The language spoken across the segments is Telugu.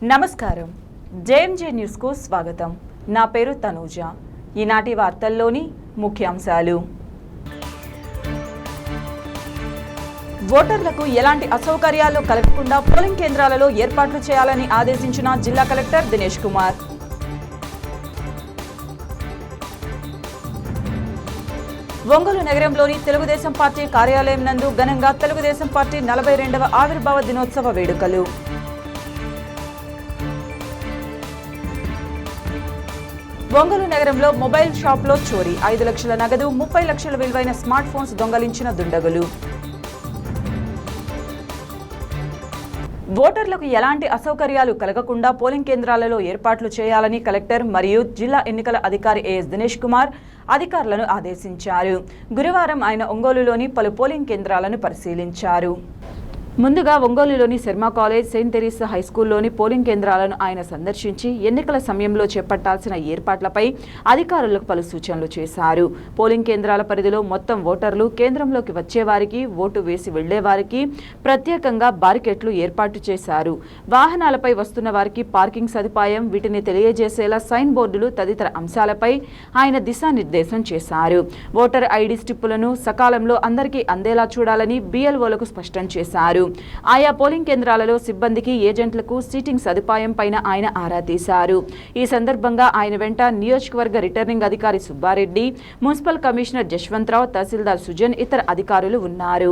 నమస్కారం జేఎంజే న్యూస్ కు స్వాగతం నా పేరు తనూజ ఈనాటి వార్తల్లోని ముఖ్యాంశాలు ఓటర్లకు ఎలాంటి అసౌకర్యాలు కలగకుండా పోలింగ్ కేంద్రాలలో ఏర్పాట్లు చేయాలని ఆదేశించిన జిల్లా కలెక్టర్ దినేష్ కుమార్ ఒంగోలు నగరంలోని తెలుగుదేశం పార్టీ కార్యాలయం నందు ఘనంగా తెలుగుదేశం పార్టీ 42వ ఆవిర్భావ దినోత్సవ వేడుకలు ఒంగోలు నగరంలో మొబైల్ షాప్లో చోరీ 5 లక్షల నగదు 30 లక్షల విలువైన స్మార్ట్ ఫోన్స్ దొంగలించిన దుండగులు ఓటర్లకు ఎలాంటి అసౌకర్యాలు కలగకుండా పోలింగ్ కేంద్రాలలో ఏర్పాట్లు చేయాలని కలెక్టర్ మరియు జిల్లా ఎన్నికల అధికారి ఏఎస్ దినేష్ కుమార్ అధికారులను ఆదేశించారు. గురువారం ఆయన ఒంగోలులోని పలు పోలింగ్ కేంద్రాలను పరిశీలించారు. ముందుగా ఒంగోలులోని శర్మ కాలేజ్, సెయింట్ తెరీసా హైస్కూల్లోని పోలింగ్ కేంద్రాలను ఆయన సందర్శించి ఎన్నికల సమయంలో చేపట్టాల్సిన ఏర్పాట్లపై అధికారులకు పలు సూచనలు చేశారు. పోలింగ్ కేంద్రాల పరిధిలో మొత్తం ఓటర్లు కేంద్రంలోకి వచ్చేవారికి, ఓటు వేసి వెళ్లేవారికి ప్రత్యేకంగా బారికెట్లు ఏర్పాటు చేశారు. వాహనాలపై వస్తున్న వారికి పార్కింగ్ సదుపాయం, వీటిని తెలియజేసేలా సైన్ బోర్డులు తదితర అంశాలపై ఆయన దిశానిర్దేశం చేశారు. ఓటర్ ఐడి స్లిప్పులను సకాలంలో అందరికీ అందేలా చూడాలని BLOలకు స్పష్టం చేశారు. ఆయా పోలింగ్ కేంద్రాలలో సిబ్బందికి, ఏజెంట్లకు సీటింగ్ సదుపాయం పైన ఆయన ఆరా తీశారు. ఈ సందర్భంగా ఆయన వెంట నియోజకవర్గ రిటర్నింగ్ అధికారి సుబ్బారెడ్డి, మున్సిపల్ కమిషనర్ జశ్వంతరావు, తహసీల్దార్ సుజన్, ఇతర అధికారులు ఉన్నారు.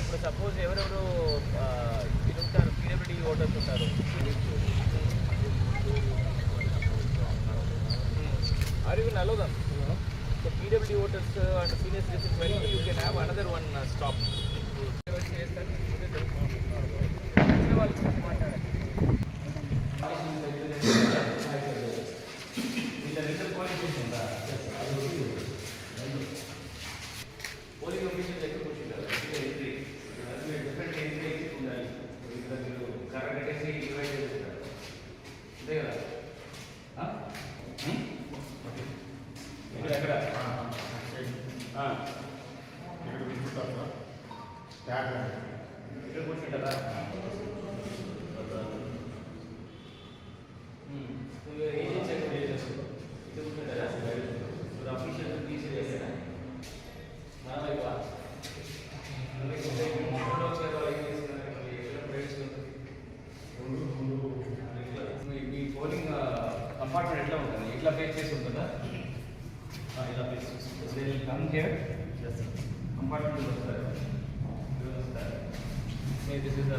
ఇప్పుడు సపోజ్ ఎవరెవరు ఇది ఉంటారు, PWD ఓటర్స్ ఉంటారు, are you will allow them? So PWD voters and senior citizens, you can have another one stop. Polling officer దగ్గర కూర్చుంటారు, డిఫరెంట్ ఎంట్రీ ఉండాలి. కరెక్ట్ కట్టేసి ఇన్వైట్ చేస్తారు అంతే కదా. ఎక్కడ ఇక్కడ కూర్చుంటారా? ఏజెన్సీ ఇక్కడ కూర్చుంటారా? అఫీషియల్ తీసేసారా? మీ పోలింగ్ కంపార్ట్మెంట్ ఎట్లా ఉంటుంది? ఇట్లా పేజ్ చేసి ఉంటుందా? ఇలా పేజ్ కమ్ హియర్ కంపార్ట్మెంట్ వస్తారు. దిస్ ఇస్ ద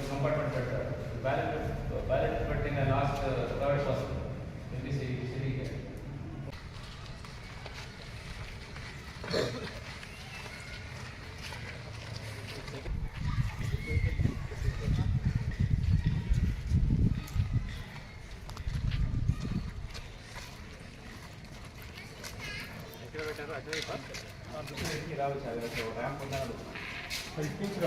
కంపార్ట్మెంట్ పెడతారు. బ్యాలెట్ పెట్టిన లాస్ట్ థర్డ్ పర్సన్ ఎక్కడ పెట్టారు? అటువైపు రావచ్చు. ర్యాంప్ ఉన్నాడు ఇక్కడ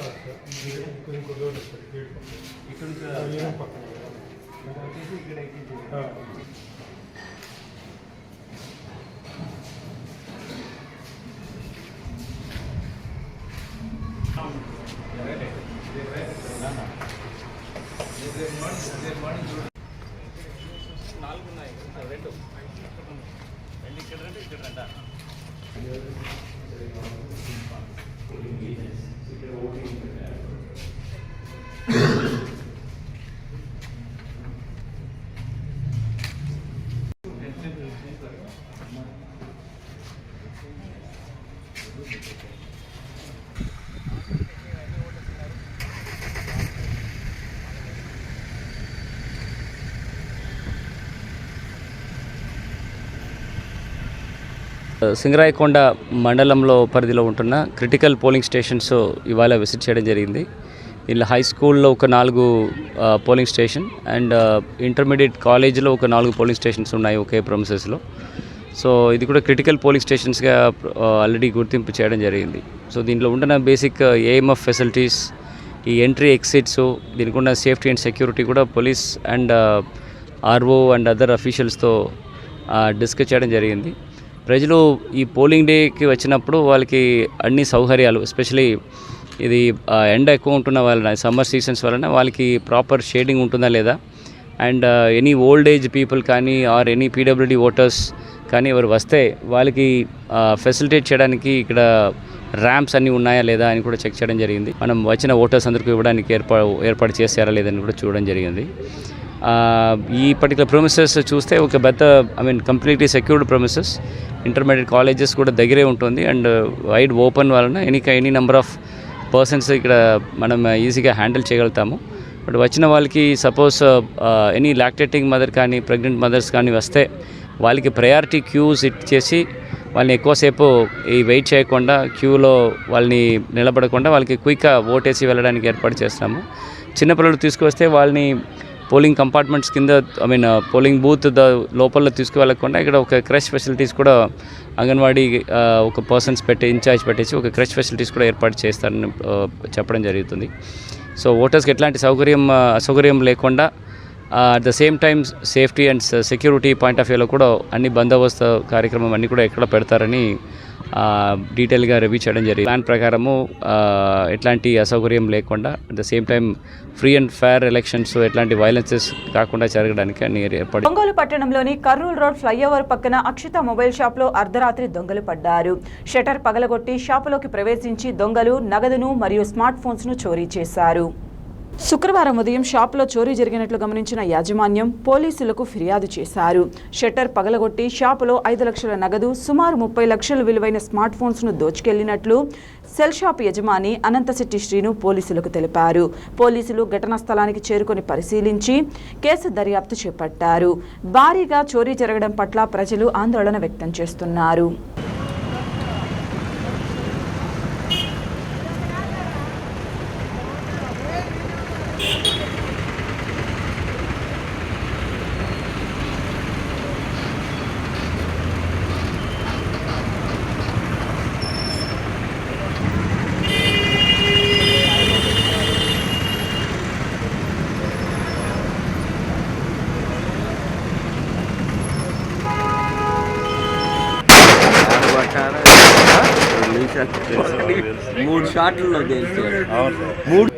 నాలుగు ఉన్నాయి, రెండు ఇక్కడ రండి, ఇక్కడ రండి. సింగరాయకొండ మండలంలో పరిధిలో ఉంటున్న క్రిటికల్ పోలింగ్ స్టేషన్స్ ఇవాళ విజిట్ చేయడం జరిగింది. ఇలా హై స్కూల్లో ఒక 4 పోలింగ్ స్టేషన్ అండ్ ఇంటర్మీడియట్ కాలేజీలో ఒక 4 పోలింగ్ స్టేషన్స్ ఉన్నాయి ఒకే ప్రొమిసెస్లో. సో ఇది కూడా క్రిటికల్ పోలింగ్ స్టేషన్స్గా ఆల్రెడీ గుర్తింపు చేయడం జరిగింది. సో దీంట్లో ఉన్న బేసిక్ ఏఎంఎఫ్ ఫెసిలిటీస్, ఈ ఎంట్రీ ఎగ్జిట్స్, దీనికి ఉన్న సేఫ్టీ అండ్ సెక్యూరిటీ కూడా police and RO and other అఫీషియల్స్తో డిస్కస్ చేయడం జరిగింది. ప్రజలు ఈ పోలింగ్ డేకి వచ్చినప్పుడు వాళ్ళకి అన్ని సౌకర్యాలు, ఎస్పెషలీ ఇది ఎండ ఎక్కువ ఉంటున్న వలన, సమ్మర్ సీజన్స్ వలన వాళ్ళకి ప్రాపర్ షేడింగ్ ఉంటుందా లేదా, and any old age people కానీ ఆర్ ఎనీ పీడబ్ల్యూడీ ఓటర్స్ కానీ ఎవరు వస్తే వాళ్ళకి ఫెసిలిటేట్ చేయడానికి ఇక్కడ ర్యాంప్స్ అన్నీ ఉన్నాయా లేదా అని కూడా చెక్ చేయడం జరిగింది. మనం వచ్చిన ఓటర్స్ అందరికీ ఇవ్వడానికి ఏర్పాటు చేశారా లేదని కూడా చూడడం జరిగింది. ఈ పర్టికులర్ ప్రొమిసెస్ చూస్తే ఒక పెద్ద completely secured promises. Intermediate colleges కూడా దగ్గరే ఉంటుంది అండ్ వైడ్ ఓపెన్ వలన ఎనీ నెంబర్ ఆఫ్ పర్సన్స్ ఇక్కడ మనం ఈజీగా హ్యాండిల్ చేయగలుగుతాము. బట్ వచ్చిన వాళ్ళకి సపోజ్ ఎనీ లాక్టేటింగ్ మదర్ కానీ ప్రెగ్నెంట్ మదర్స్ కానీ వస్తే వాళ్ళకి ప్రయారిటీ క్యూస్ ఇచ్చేసి వాళ్ళని ఎక్కువసేపు వెయిట్ చేయకుండా క్యూలో వాళ్ళని నిలబడకుండా వాళ్ళకి క్విక్గా ఓటేసి వెళ్ళడానికి ఏర్పాటు చేస్తాము. చిన్నపిల్లలు తీసుకువస్తే వాళ్ళని పోలింగ్ కంపార్ట్మెంట్స్ కింద పోలింగ్ బూత్ లోపల తీసుకువెళ్ళకుండా ఇక్కడ ఒక క్రష్ ఫెసిలిటీస్ కూడా అంగన్వాడీ ఒక పర్సన్స్ ఇన్ఛార్జ్ పెట్టేసి ఒక క్రష్ ఫెసిలిటీస్ కూడా ఏర్పాటు చేస్తారని చెప్పడం జరుగుతుంది. సో ఓటర్స్కి ఎట్లాంటి అసౌకర్యం లేకుండా at the same time safety and security point of వ్యూలో కూడా అన్ని బందోబస్తు కార్యక్రమం అన్నీ కూడా ఎక్కడ పెడతారని డీటెయిల్గా రివ్యూ చేయడం జరిగింది. ప్లాన్ ప్రకారము ఎట్లాంటి అసౌకర్యం లేకుండా at the same time free and fair elections, ఎట్లాంటి వైలెన్సెస్ కాకుండా జరగడానికి అన్ని ఏర్పాటు. ఒంగోలు పట్టణంలోని కర్నూలు రోడ్ ఫ్లైఓవర్ పక్కన అక్షిత మొబైల్ షాప్లో అర్ధరాత్రి దొంగలు పడ్డారు. షట్టర్ పగలగొట్టి షాపులోకి ప్రవేశించి దొంగలు నగదును మరియు స్మార్ట్ ఫోన్స్ను చోరీ చేశారు. శుక్రవారం ఉదయం షాపులో చోరీ జరిగినట్లు గమనించిన యాజమాన్యం పోలీసులకు ఫిర్యాదు చేశారు. షట్టర్ పగలగొట్టి షాపులో 5 లక్షల నగదు, సుమారు 30 లక్షల విలువైన స్మార్ట్ ఫోన్స్ను దోచుకెళ్లినట్లు సెల్ షాప్ యజమాని అనంతశెట్టి శ్రీను పోలీసులకు తెలిపారు. పోలీసులు ఘటనా స్థలానికి చేరుకొని పరిశీలించి కేసు దర్యాప్తు చేపట్టారు. భారీగా చోరీ జరగడం పట్ల ప్రజలు ఆందోళన వ్యక్తం చేస్తున్నారు. మూడు షాట్లలో గెలిచారు. మూడు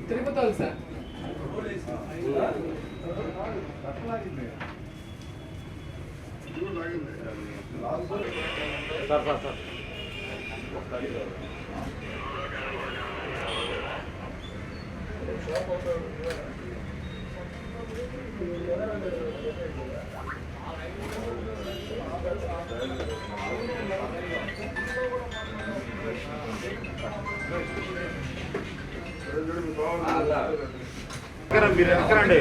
తిరుపతి సార్ మీరు ఎక్కడండి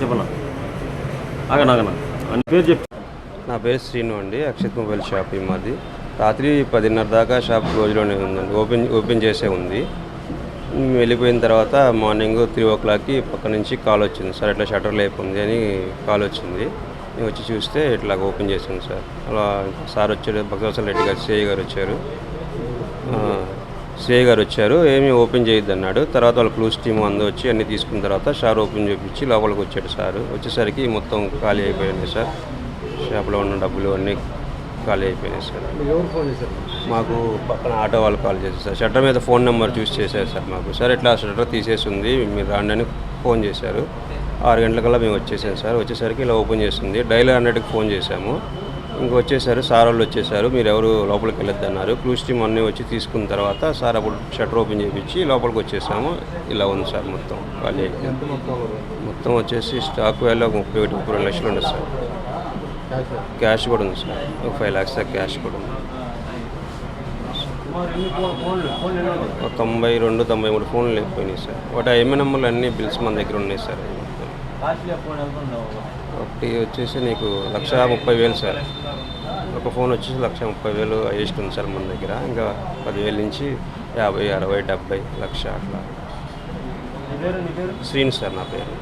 చెప్పనా ఆగనా అని పేరు చెప్పి. నా పేరు శ్రీను అండి. అక్షిత్ మొబైల్ షాప్ మాది. రాత్రి 10:30 దాకా షాప్ క్లోజ్లోనే ఉందండి, ఓపెన్ చేసే ఉంది. మేము వెళ్ళిపోయిన తర్వాత మార్నింగ్ 3 పక్క నుంచి కాల్ వచ్చింది సార్, ఇట్లా షటర్ లేపుంది అని కాల్ వచ్చింది. నేను వచ్చి చూస్తే ఇట్లా ఓపెన్ చేసింది సార్. అలా సార్ వచ్చారు, భక్తవత్సల రెడ్డి గారు సిఐ గారు వచ్చారు. ఏమీ ఓపెన్ చేయొద్దు అన్నాడు. తర్వాత వాళ్ళ క్లూస్ టీమ్ అందరూ వచ్చి అన్నీ తీసుకున్న తర్వాత షార్ ఓపెన్ చేయించి లోపలికి వచ్చాడు సార్. వచ్చేసరికి మొత్తం ఖాళీ అయిపోయినాయి సార్. షాప్లో ఉన్న డబ్బులు అన్నీ ఖాళీ అయిపోయినాయి సార్. మాకు పక్కన ఆటో వాళ్ళు కాల్ చేశారు సార్. షట్టర్ మీద ఫోన్ నెంబర్ చూసి చేశారు సార్ మాకు. సార్ ఇట్లా షట్టర్ తీసేసి ఉంది, మీరు రాండి అని ఫోన్ చేశారు. 6 గంటలకల్లా మేము వచ్చేసాం సార్. వచ్చేసరికి ఇలా ఓపెన్ చేస్తుంది. డైలర్ 100కి ఫోన్ చేశాము. ఇంక వచ్చేసారు, సార్ వాళ్ళు వచ్చేసారు. మీరు ఎవరు లోపలికి వెళ్ళొద్దు అన్నారు. క్లూస్ టీమ్ అన్నీ వచ్చి తీసుకున్న తర్వాత సార్ అప్పుడు షట్టర్ ఓపెన్ చేయించి లోపలికి వచ్చేసాము. ఇలా ఉంది సార్ మొత్తం ఖాళీ అయిపోయింది. మొత్తం వచ్చేసి స్టాక్ వాల్యూ 31-32 లక్షలు ఉంది సార్. క్యాష్ కూడా ఉంది సార్, 5 lakhs క్యాష్ కూడా ఉంది. 92-93 ఫోన్లు లేకపోయినాయి సార్. వాటి ఎంఎన్ఎంలు అన్ని బిల్స్ మన దగ్గర ఉన్నాయి సార్. ఒకటి వచ్చేసి నీకు 1,30,000 సార్. ఒక ఫోన్ వచ్చేసి 1,30,000 హైయెస్ట్ ఉంది సార్ మన దగ్గర. ఇంకా 10,000 నుంచి 50, 60, 70 లక్ష అట్లా. శ్రీను సార్ నా పేరు.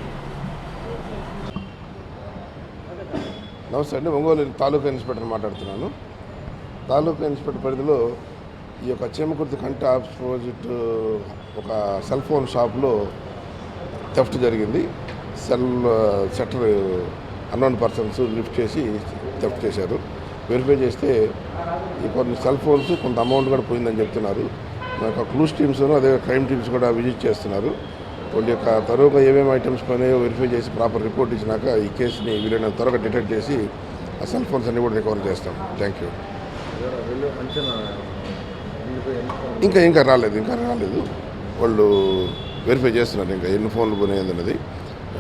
నమస్తే అండి, ఒంగోలు తాలూకా ఇన్స్పెక్టర్ మాట్లాడుతున్నాను. తాలూకా ఇన్స్పెక్టర్ పరిధిలో ఈ యొక్క చీమకుర్తి కంటి ఆపోజిట్ ఒక సెల్ ఫోన్ షాప్లో థెఫ్ట్ జరిగింది. షట్టర్ అన్నోన్ పర్సన్స్ లిఫ్ట్ చేసి థెఫ్ట్ చేశారు. వెరిఫై చేస్తే ఈ కొన్ని సెల్ ఫోన్స్, కొంత అమౌంట్ కూడా పోయిందని చెప్తున్నారు. మనకు క్లూస్ టీమ్స్ అదే క్రైమ్ టీమ్స్ కూడా విజిట్ చేస్తున్నారు. వాళ్ళ యొక్క త్వరగా ఏమేమి ఐటమ్స్ పోయినాయో వెరిఫై చేసి ప్రాపర్ రిపోర్ట్ ఇచ్చినాక ఈ కేసుని వీలైనంత త్వరగా డిటెక్ట్ చేసి ఆ సెల్ ఫోన్స్ అన్నీ కూడా రికవర్ చేస్తాం. Thank you. ఇంకా రాలేదు వాళ్ళు వెరిఫై చేస్తున్నారు. ఇంకా ఎన్ని ఫోన్లు పోయినాయి అన్నది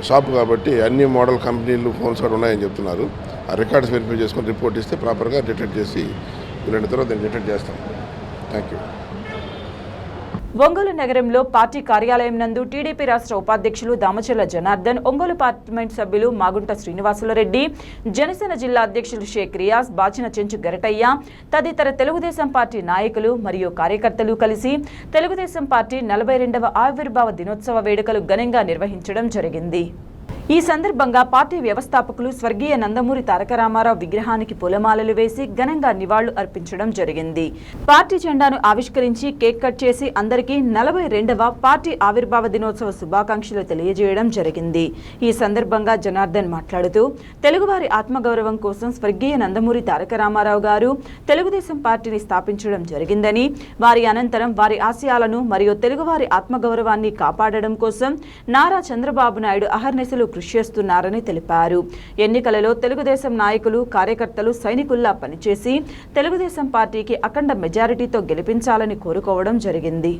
షాప్ కాబట్టి అన్ని మోడల్ కంపెనీలు ఫోన్స్ కూడా ఉన్నాయని చెప్తున్నారు. ఆ రికార్డ్స్ వెరిఫై చేసుకొని రిపోర్ట్ ఇస్తే ప్రాపర్గా డిటెక్ట్ చేసి వీలైన తర్వాత దీన్ని డిటెక్ట్ చేస్తాం. Thank you. ఒంగోలు నగరంలో పార్టీ కార్యాలయం నందు టీడీపీ రాష్ట్ర ఉపాధ్యక్షులు దామచర్ల జనార్దన్, ఒంగోలు పార్లమెంట్ సభ్యులు మాగుంట శ్రీనివాసులరెడ్డి, జనసేన జిల్లా అధ్యక్షులు షేక్ రియాజ్, బాచిన చెంచు గరటయ్య తదితర తెలుగుదేశం పార్టీ నాయకులు మరియు కార్యకర్తలు కలిసి తెలుగుదేశం పార్టీ 42వ ఆవిర్భావ దినోత్సవ వేడుకలు ఘనంగా నిర్వహించడం జరిగింది. ఈ సందర్భంగా పార్టీ వ్యవస్థాపకులు స్వర్గీయ నందమూరి తారక రామారావు విగ్రహానికి పూలమాలలు వేసి ఘనంగా నివాళులు అర్పించడం జరిగింది. పార్టీ జెండాను ఆవిష్కరించి కేక్ కట్ చేసి అందరికీ 42వ పార్టీ ఆవిర్భావ దినోత్సవ శుభాకాంక్షలు తెలియజేయడం జరిగింది. ఈ సందర్భంగా జనార్దన్ మాట్లాడుతూ తెలుగువారి ఆత్మగౌరవం కోసం స్వర్గీయ నందమూరి తారక రామారావు గారు తెలుగుదేశం పార్టీని స్థాపించడం జరిగిందని, వారి అనంతరం వారి ఆశయాలను మరియు తెలుగువారి ఆత్మగౌరవాన్ని కాపాడడం కోసం నారా చంద్రబాబు నాయుడు అహర్నిశలు కృషి చేస్తున్నారని తెలిపారు. ఎన్నికలలో తెలుగుదేశం నాయకులు, కార్యకర్తలు సైనికుల్లా పనిచేసి తెలుగుదేశం పార్టీకి అఖండ మెజారిటీతో గెలిపించాలని కోరుకోవడం జరిగింది.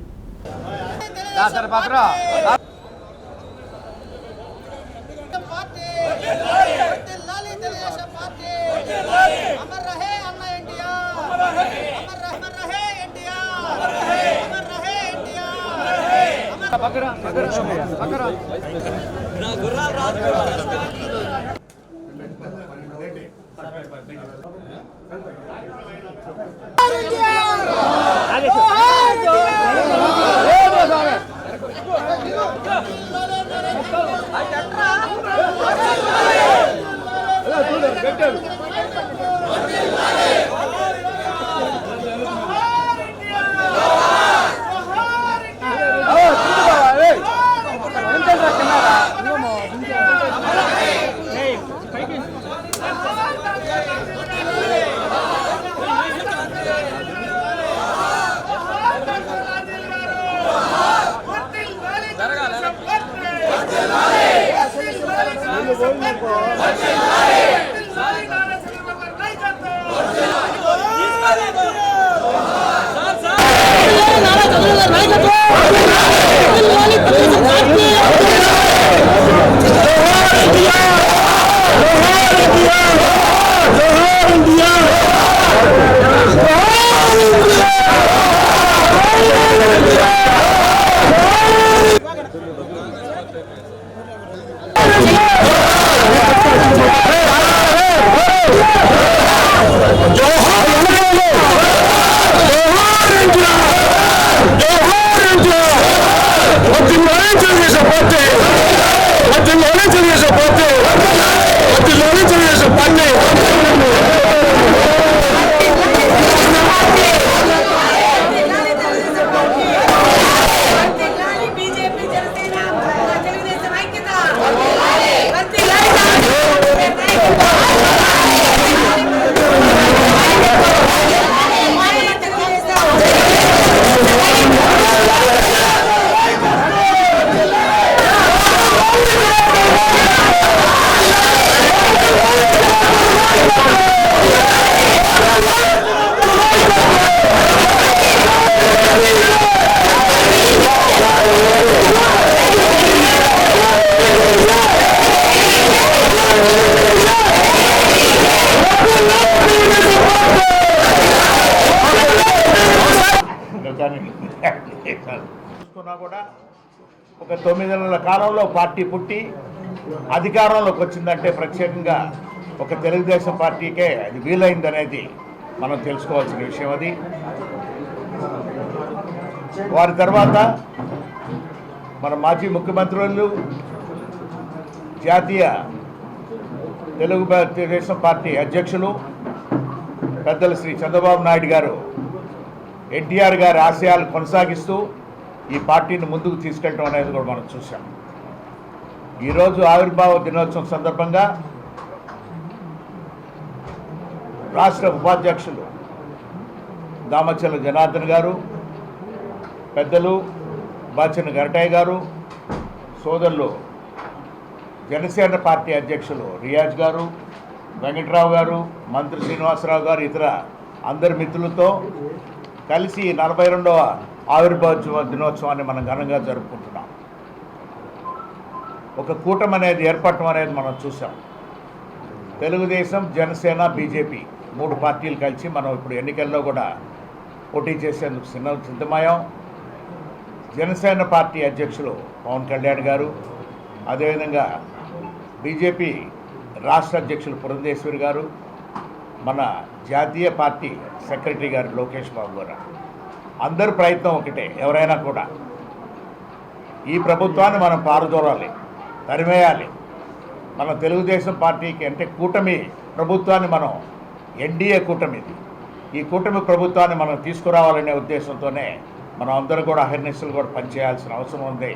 ఉన్నా కూడా ఒక 9 నెలల కాలంలో పార్టీ పుట్టి అధికారంలోకి వచ్చిందంటే ప్రత్యేకంగా ఒక తెలుగుదేశం పార్టీకే అది వీలైందనేది మనం తెలుసుకోవాల్సిన విషయం. అది వారి తర్వాత మన మాజీ ముఖ్యమంత్రులు జాతీయ తెలుగుదేశం పార్టీ అధ్యక్షులు పెద్దలు శ్రీ చంద్రబాబు నాయుడు గారు ఎన్టీఆర్ గారి ఆశయాలు కొనసాగిస్తూ ఈ పార్టీని ముందుకు తీసుకెళ్ళడం అనేది కూడా మనం చూసాం. ఈరోజు ఆవిర్భావ దినోత్సవం సందర్భంగా రాష్ట్ర ఉపాధ్యక్షులు దామచర్ల జనార్దన్ గారు, పెద్దలు బాచెన్న గరటయ్య గారు, సోదరులు జనసేన పార్టీ అధ్యక్షులు రియాజ్ గారు, వెంకట్రావు గారు, మంత్రి శ్రీనివాసరావు గారు, ఇతర అందరి మిత్రులతో కలిసి 42వ ఆవిర్భావ దినోత్సవాన్ని మనం ఘనంగా జరుపుకుంటున్నాం. ఒక కూటమి అనేది ఏర్పడటం అనేది మనం చూసాం. తెలుగుదేశం, జనసేన, బీజేపీ 3 పార్టీలు కలిసి మనం ఇప్పుడు ఎన్నికల్లో కూడా పోటీ చేసేందుకు సిద్ధమయ్యాం. జనసేన పార్టీ అధ్యక్షులు పవన్ కళ్యాణ్ గారు, అదేవిధంగా బీజేపీ రాష్ట్ర అధ్యక్షులు పురంధేశ్వరి గారు, మన జాతీయ పార్టీ సెక్రటరీ గారు లోకేష్ బాబు గారు, అందరి ప్రయత్నం ఒకటే. ఎవరైనా కూడా ఈ ప్రభుత్వాన్ని మనం పారదోలాలి, తరిమేయాలి. మన తెలుగుదేశం పార్టీకి అంటే కూటమి ప్రభుత్వాన్ని మనం ఎన్డీఏ కూటమిది, ఈ కూటమి ప్రభుత్వాన్ని మనం తీసుకురావాలనే ఉద్దేశంతోనే మనం అందరూ కూడా అహర్నిశలు కూడా పనిచేయాల్సిన అవసరం ఉంది.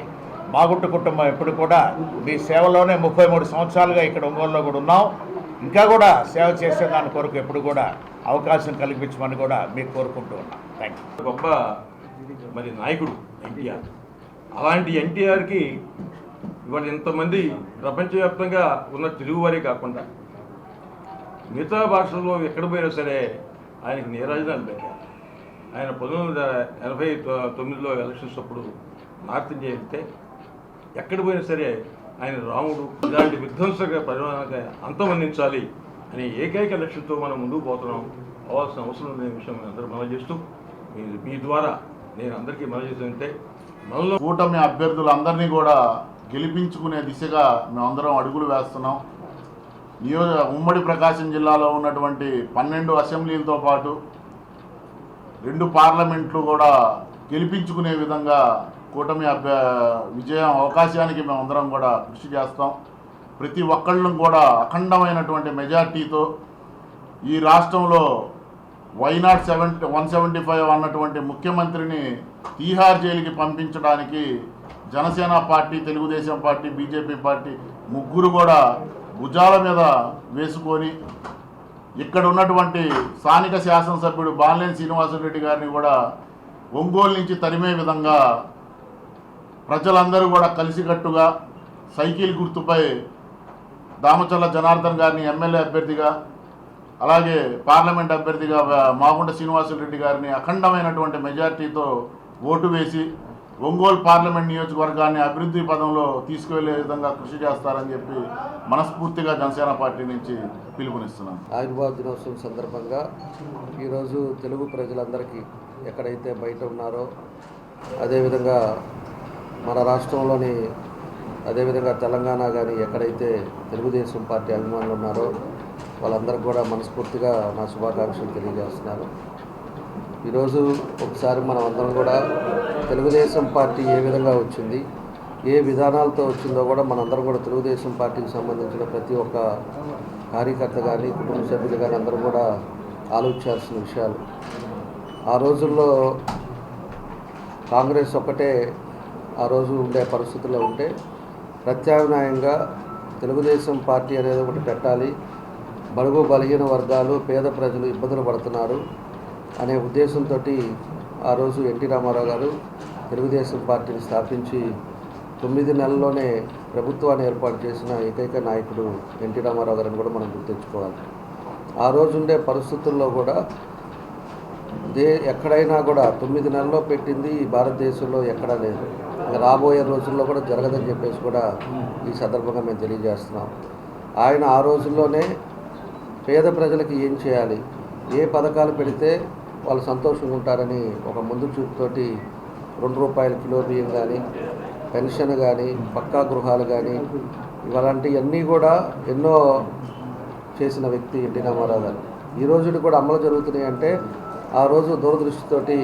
మాగుంట కుటుంబం ఎప్పుడు కూడా మీ సేవలోనే 33 సంవత్సరాలుగా ఇక్కడ ఒంగోలులో కూడా ఉన్నాం. ఇంకా కూడా సేవ చేసే దాని కొరకు ఎప్పుడు కూడా అవకాశం కల్పించమని కూడా మీకు కోరుకుంటూ ఉన్నాం. Thank you. గొప్ప మరి నాయకుడు ఎన్టీఆర్. అలాంటి ఎన్టీఆర్కి ఇవాళ ఇంతమంది ప్రపంచవ్యాప్తంగా ఉన్న తెలుగువారే కాకుండా మిగతా భాషల్లో ఎక్కడ పోయినా సరే ఆయనకి నీరాజనాలు పెట్టారు. ఆయన 1989లో ఎలక్షన్స్ అప్పుడు నార్త్ ఇండియా వెళ్తే ఎక్కడ పోయినా సరే ఆయన రాముడు ఇలాంటి విధ్వంసక పరిమాణానికి అంతమందించాలి అనే ఏకైక లక్ష్యంతో మనం ముందుకు పోతున్నాం. అవ్వాల్సిన అవసరం లేని విషయం అందరూ మనం చేస్తూ మీ ద్వారా నేను అందరికీ మనం చేస్తుంటే మనలో కూటమి అభ్యర్థులందరినీ కూడా గెలిపించుకునే దిశగా మేమందరం అడుగులు వేస్తున్నాం. ఉమ్మడి ప్రకాశం జిల్లాలో ఉన్నటువంటి 12 అసెంబ్లీలతో పాటు 2 పార్లమెంట్లు కూడా గెలిపించుకునే విధంగా కూటమి విజయం అవకాశానికి మేమందరం కూడా కృషి చేస్తాం. ప్రతి ఒక్కళ్ళం కూడా అఖండమైనటువంటి మెజార్టీతో ఈ రాష్ట్రంలో వైనాట్ 175 అన్నటువంటి ముఖ్యమంత్రిని తీహార్ జైలుకి పంపించడానికి Janasena party, Telugu Desam party, BJP party ముగ్గురు కూడా భుజాల మీద వేసుకొని ఇక్కడ ఉన్నటువంటి స్థానిక శాసనసభ్యుడు బాలినేని శ్రీనివాసరెడ్డి గారిని కూడా ఒంగోలు నుంచి తరిమే విధంగా ప్రజలందరూ కూడా కలిసికట్టుగా సైకిల్ గుర్తుపై దామచర్ల జనార్దన్ గారిని ఎమ్మెల్యే అభ్యర్థిగా, అలాగే పార్లమెంట్ అభ్యర్థిగా మాగుంట శ్రీనివాసరెడ్డి గారిని అఖండమైనటువంటి మెజార్టీతో ఓటు వేసి ఒంగోలు పార్లమెంట్ నియోజకవర్గాన్ని అభివృద్ధి పదంలో తీసుకువెళ్లే విధంగా కృషి చేస్తారని చెప్పి మనస్ఫూర్తిగా జనసేన పార్టీ నుంచి పిలుపునిస్తున్నాం. ఆవిర్భావ దినోత్సవం సందర్భంగా ఈరోజు తెలుగు ప్రజలందరికీ ఎక్కడైతే బయట ఉన్నారో, అదేవిధంగా మన రాష్ట్రంలోని, అదేవిధంగా తెలంగాణ కానీ ఎక్కడైతే తెలుగుదేశం పార్టీ అభిమానులు ఉన్నారో వాళ్ళందరికీ కూడా మనస్ఫూర్తిగా నా శుభాకాంక్షలు తెలియజేస్తున్నాను. ఈరోజు ఒకసారి మనం అందరం కూడా తెలుగుదేశం పార్టీ ఏ విధంగా వచ్చింది, ఏ విధానాలతో వచ్చిందో కూడా మనందరం కూడా తెలుగుదేశం పార్టీకి సంబంధించిన ప్రతి ఒక్క కార్యకర్త కానీ, కుటుంబ సభ్యులు కానీ అందరూ కూడా ఆలోచించాల్సిన విషయాలు. ఆ రోజుల్లో కాంగ్రెస్ ఒక్కటే ఆ రోజు ఉండే పరిస్థితుల్లో ఉంటే ప్రత్యామ్నాయంగా తెలుగుదేశం పార్టీ అనేది ఒకటి పెట్టాలి, బడుగు బలహీన వర్గాలు, పేద ప్రజలు ఇబ్బందులు పడుతున్నారు అనే ఉద్దేశంతో ఆ రోజు ఎన్టీ రామారావు గారు తెలుగుదేశం పార్టీని స్థాపించి 9 నెలల్లోనే ప్రభుత్వాన్ని ఏర్పాటు చేసిన ఏకైక నాయకుడు ఎన్టీ రామారావు గారిని కూడా మనం గుర్తుంచుకోవాలి. ఆ రోజు ఉండే పరిస్థితుల్లో కూడా ఎక్కడైనా కూడా 9 నెలల్లో పెట్టింది భారతదేశంలో ఎక్కడా లేదు. రాబోయే రోజుల్లో కూడా జరగదని చెప్పేసి కూడా ఈ సందర్భంగా మేము తెలియజేస్తున్నాం. ఆయన ఆ రోజుల్లోనే పేద ప్రజలకి ఏం చేయాలి, ఏ పథకాలు పెడితే వాళ్ళు సంతోషంగా ఉంటారని ఒక ముందు చూపుతోటి రూపాయల కిలో బియ్యం కానీ, పెన్షన్ కానీ, పక్కా గృహాలు కానీ, ఇలాంటివన్నీ కూడా ఎన్నో చేసిన వ్యక్తి ఎన్టీ రామారావు గారు. ఈ రోజు కూడా అమలు జరుగుతున్నాయి అంటే ఆ రోజు దూరదృష్టితోటి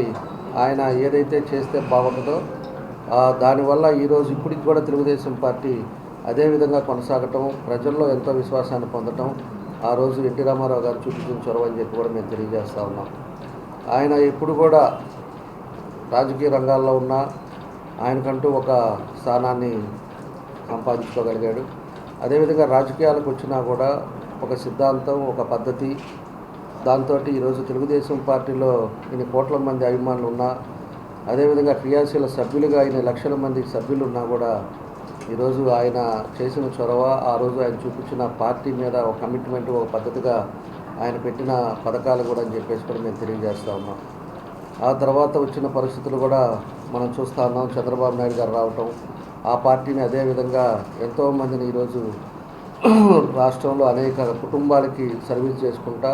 ఆయన ఏదైతే చేస్తే బాగుంటుందో దానివల్ల ఈరోజు ఇప్పటికి కూడా తెలుగుదేశం పార్టీ అదేవిధంగా కొనసాగటం, ప్రజల్లో ఎంతో విశ్వాసాన్ని పొందటం ఆ రోజు ఎన్టీ రామారావు గారు చూపించిన చొరవ అని చెప్పి కూడా మేము తెలియజేస్తూ ఉన్నాం. ఆయన ఎప్పుడు కూడా రాజకీయ రంగాల్లో ఉన్న ఆయనకంటూ ఒక స్థానాన్ని సంపాదించుకోగలిగాడు. అదేవిధంగా రాజకీయాలకు వచ్చినా కూడా ఒక సిద్ధాంతం, ఒక పద్ధతి, దాంతో ఈరోజు తెలుగుదేశం పార్టీలో ఇన్ని కోట్ల మంది అభిమానులు ఉన్నా, అదేవిధంగా క్రియాశీల సభ్యులుగా ఇన్ని లక్షల మంది సభ్యులు ఉన్నా కూడా ఈరోజు ఆయన చేసిన చొరవ, ఆ రోజు ఆయన చూపించిన పార్టీ మీద ఒక కమిట్మెంట్, ఒక పద్ధతిగా ఆయన పెట్టిన పథకాలు కూడా అని చెప్పేసి కూడా మేము తెలియజేస్తూ ఉన్నాం. ఆ తర్వాత వచ్చిన పరిస్థితులు కూడా మనం చూస్తూ ఉన్నాం. చంద్రబాబు నాయుడు గారు రావటం, ఆ పార్టీని అదేవిధంగా ఎంతోమందిని ఈరోజు రాష్ట్రంలో అనేక కుటుంబాలకి సర్వీస్ చేసుకుంటా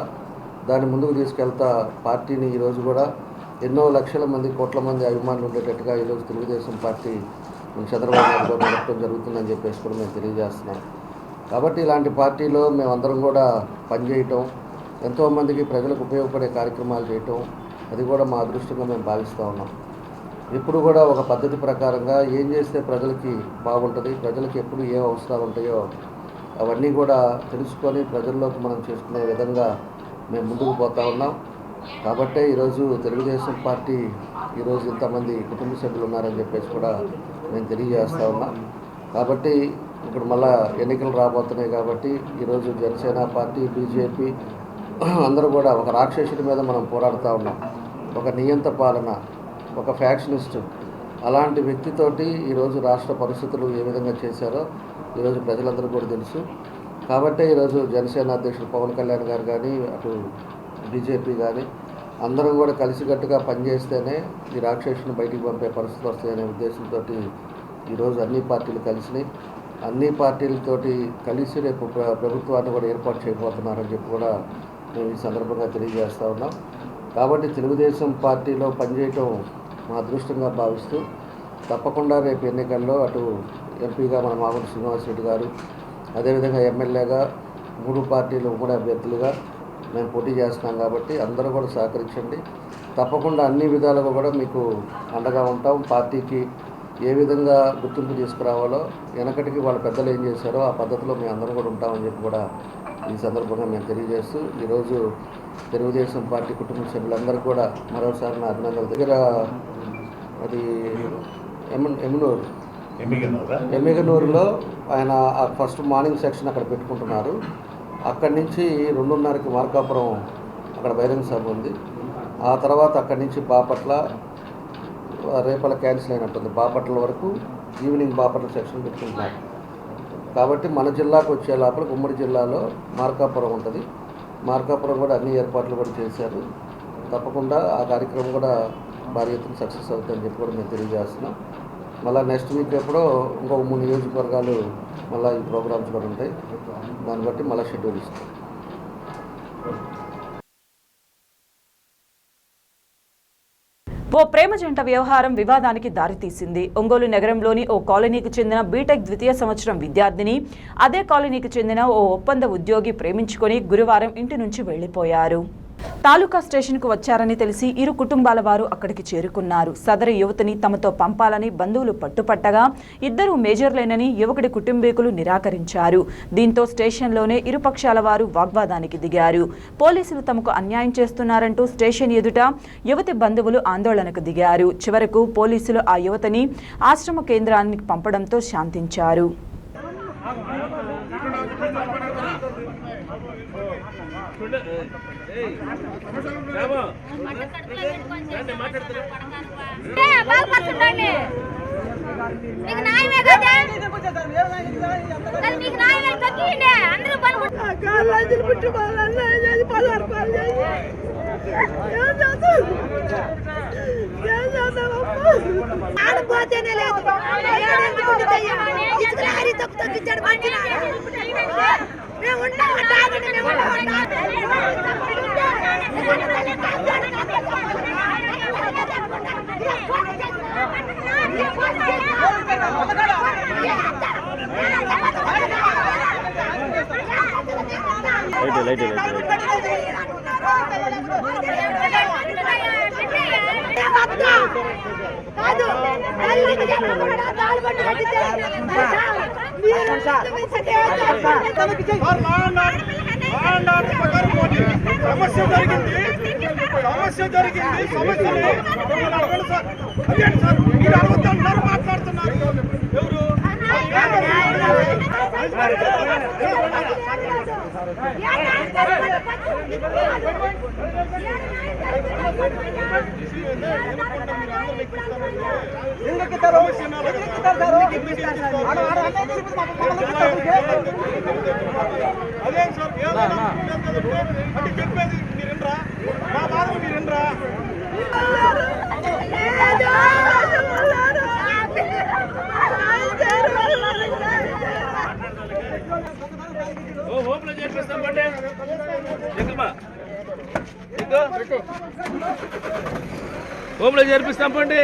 దాన్ని ముందుకు తీసుకెళ్తా పార్టీని ఈరోజు కూడా ఎన్నో లక్షల మంది, కోట్ల మంది అభిమానులు ఉండేటట్టుగా ఈరోజు తెలుగుదేశం పార్టీ చంద్రబాబు నాయుడు గారు నడపడం జరుగుతుందని చెప్పేసి కూడా మేము తెలియజేస్తున్నాం. కాబట్టి ఇలాంటి పార్టీలో మేమందరం కూడా పనిచేయటం, ఎంతోమందికి ప్రజలకు ఉపయోగపడే కార్యక్రమాలు చేయటం, అది కూడా మా అదృష్టంగా మేము భావిస్తూ ఉన్నాం. ఇప్పుడు కూడా ఒక పద్ధతి ప్రకారంగా ఏం చేస్తే ప్రజలకి బాగుంటుంది, ప్రజలకి ఎప్పుడు ఏ అవసరాలు ఉంటాయో అవన్నీ కూడా తెలుసుకొని ప్రజల్లోకి మనం చేసుకునే విధంగా మేము ముందుకు పోతూ ఉన్నాం. కాబట్టే ఈరోజు తెలుగుదేశం పార్టీ ఈరోజు ఇంతమంది కుటుంబ సభ్యులు ఉన్నారని చెప్పేసి కూడా నేను తెలియజేస్తూ ఉన్నా. కాబట్టి ఇప్పుడు మళ్ళా ఎన్నికలు రాబోతున్నాయి కాబట్టి ఈరోజు జనసేన పార్టీ, బీజేపీ అందరూ కూడా ఒక రాక్షసుడి మీద మనం పోరాడుతూ ఉన్నాం. ఒక నియంత పాలన, ఒక ఫ్యాక్షనిస్టు అలాంటి వ్యక్తితోటి ఈరోజు రాష్ట్ర పరిస్థితులు ఏ విధంగా చేశారో ఈరోజు ప్రజలందరూ కూడా తెలుసు. కాబట్టి ఈరోజు జనసేన అధ్యక్షుడు పవన్ కళ్యాణ్ గారు కానీ, అటు బీజేపీ కానీ అందరం కూడా కలిసికట్టుగా పనిచేస్తేనే ఈ రాక్షసుని బయటికి పంపే పరిస్థితులు వస్తాయనే ఉద్దేశంతో ఈరోజు అన్ని పార్టీలు కలిసినాయి. అన్ని పార్టీలతోటి కలిసి రేపు ప్రభుత్వాన్ని కూడా ఏర్పాటు చేయబోతున్నారని చెప్పి కూడా మేము ఈ సందర్భంగా తెలియజేస్తూ ఉన్నాం. కాబట్టి తెలుగుదేశం పార్టీలో పనిచేయటం మా అదృష్టంగా భావిస్తూ తప్పకుండా రేపు ఎన్నికల్లో అటు ఎంపీగా మన మాగుంట శ్రీనివాసరెడ్డి గారు, అదేవిధంగా ఎమ్మెల్యేగా 3 పార్టీలు ఉమ్మడి అభ్యర్థులుగా మేము పోటీ చేస్తున్నాం. కాబట్టి అందరూ కూడా సహకరించండి. తప్పకుండా అన్ని విధాలుగా కూడా మీకు అండగా ఉంటాం. పార్టీకి ఏ విధంగా గుర్తింపు తీసుకురావాలో, వెనకటికి వాళ్ళ పెద్దలు ఏం చేశారో ఆ పద్ధతిలో మేము అందరం కూడా ఉంటామని చెప్పి కూడా ఈ సందర్భంగా మేము తెలియజేస్తూ ఈరోజు తెలుగుదేశం పార్టీ కుటుంబ సభ్యులందరూ కూడా మరోసారి నా అభినందనల దగ్గర అది ఎమ్మిగనూరులో ఆయన ఫస్ట్ మార్నింగ్ సెక్షన్ అక్కడ పెట్టుకుంటున్నారు. అక్కడి నుంచి 2:30కి మార్కాపురం అక్కడ బహిరంగ సభ ఉంది. ఆ తర్వాత అక్కడి నుంచి బాపట్ల, రేపల క్యాన్సిల్ అయినట్టుంది, బాపట్ల వరకు ఈవినింగ్ బాపట్ల సెక్షన్ పెట్టుకుంటున్నారు. కాబట్టి మన జిల్లాకు వచ్చే లోపల ఉమ్మడి జిల్లాలో మార్కాపురం ఉంటుంది. మార్కాపురం కూడా అన్ని ఏర్పాట్లు కూడా చేశారు. తప్పకుండా ఆ కార్యక్రమం కూడా భారీ ఎత్తున సక్సెస్ అవుతుందని చెప్పి కూడా మేము తెలియజేస్తున్నాం. మళ్ళీ నెక్స్ట్ వీక్ ఎప్పుడో ఇంకొక 3 నియోజకవర్గాలు మళ్ళీ ఈ ప్రోగ్రామ్స్ కూడా ఉంటాయి. దాన్ని బట్టి మళ్ళీ షెడ్యూల్ ఇస్తాం. ఓ ప్రేమ జంట వ్యవహారం వివాదానికి దారితీసింది. ఒంగోలు నగరంలోని ఓ కాలనీకి చెందిన బీటెక్ ద్వితీయ సంవత్సరం విద్యార్థిని అదే కాలనీకి చెందిన ఓ ఒప్పంద ఉద్యోగి ప్రేమించుకొని గురువారం ఇంటి నుంచి వెళ్లిపోయారు. తాలూకా స్టేషన్కు వచ్చారని తెలిసి ఇరు కుటుంబాల వారు అక్కడికి చేరుకున్నారు. సదరు యువతిని తమతో పంపాలని బంధువులు పట్టుపట్టగా ఇద్దరు మేజర్లేనని యువకుడి కుటుంబీకులు నిరాకరించారు. దీంతో స్టేషన్లోనే ఇరుపక్షాల వారు వాగ్వాదానికి దిగారు. పోలీసులు తమకు అన్యాయం చేస్తున్నారంటూ స్టేషన్ ఎదుట యువతి బంధువులు ఆందోళనకు దిగారు. చివరకు పోలీసులు ఆ యువతిని ఆశ్రమ కేంద్రానికి పంపడంతో శాంతించారు. హోమ్లో చేర్పిస్తాం పండి.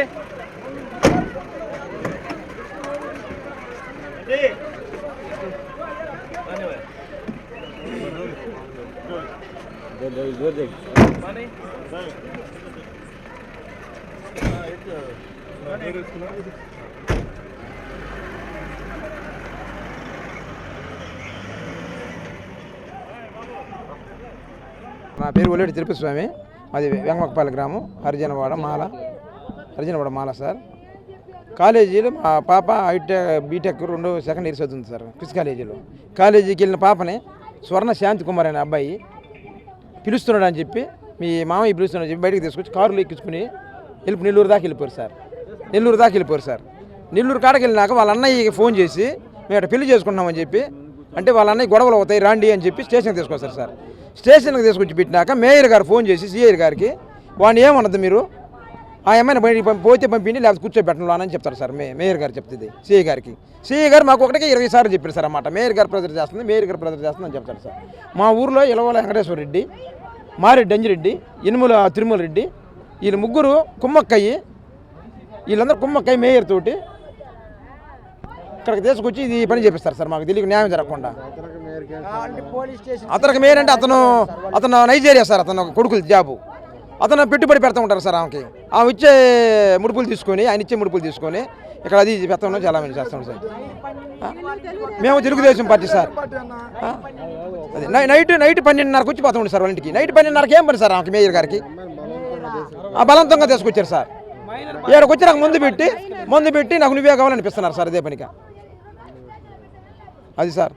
నా పేరు ఒల్లేటి తిరుపతి స్వామి, అది వెంగమకపల్లి గ్రామం, హరిజనవాడ మాల సార్. కాలేజీలో మా పాప బీటెక్ 2వ సెకండ్ ఇయర్ చదువుతుంది సార్ క్రిస్ కాలేజీలో. కాలేజీకి వెళ్ళిన పాపని స్వర్ణ శాంతి కుమార్ అనే అబ్బాయి పిలుస్తున్నాడు అని చెప్పి, మీ మామయ్య పిలుస్తున్నాడు అని చెప్పి బయటకు తీసుకొచ్చి కారులో ఎక్కించుకుని నెల్లూరు దాకా వెళ్ళిపోయారు సార్. నెల్లూరు కాడకి వెళ్ళినాక వాళ్ళ అన్నయ్యకి ఫోన్ చేసి మేము అక్కడ పెళ్లి చేసుకుంటున్నామని చెప్పి, అంటే వాళ్ళ అన్నయ్య గొడవలు అవుతాయి రాండి అని చెప్పి స్టేషన్కి తీసుకొస్తారు సార్. స్టేషన్కి తీసుకొచ్చి పెట్టినాక మేయర్ గారు ఫోన్ చేసి సిఐ గారికి, వాడిని ఏమన్నది మీరు, ఆ అమ్మాయిని బయటికి పోతే పంపిండి లేకపోతే కూర్చోబెట్టను అని చెప్తారు సార్. మేయర్ గారు చెప్తుంది సిఐ గారికి. సిఐ గారు మాకు ఒకటికి 20 సార్లు చెప్పారు సార్ అన్నమాట. మేయర్ గారు ప్రెజర్ చేస్తుంది అని చెప్తారు సార్. మా ఊర్లో ఇలవల వెంకటేశ్వర రెడ్డి, మారెడ్డి అంజిరెడ్డి, ఇనుముల తిరుమల రెడ్డి, వీళ్ళు ముగ్గురు కుమ్మక్కయ్యి, వీళ్ళందరూ కుమ్మక్కయ్య మేయర్ తోటి ఇక్కడికి తీసుకొచ్చి ఇది పని చేపిస్తారు సార్. మాకు తెలియక న్యాయం జరగకుండా. అతనికి మేయర్ అంటే అతను నైజీరియా సార్, అతను కొడుకులు జాబు. అతను పెట్టుబడి పెడతా ఉంటారు సార్ ఆమెకి. ఆమె ఇచ్చే ముడుపులు తీసుకొని, ఆయన ఇచ్చే ముడుపులు తీసుకొని ఇక్కడ అది పెడతాం చాలా మంది చేస్తాం సార్. మేము తెలుగుదేశం పార్టీ సార్. అది నైట్ 12:30కి వచ్చి పోతాం సార్ వాళ్ళ ఇంటికి. నైట్ 12:30కి ఏం పని సార్ ఆమెకి మేయర్ గారికి? ఆ బలవంతంగా తీసుకొచ్చారు సార్. ఏడకి వచ్చి నాకు మందు పెట్టి నాకు నువ్వే కావాలనిపిస్తున్నారు సార్ అదే పనిగా. అది సార్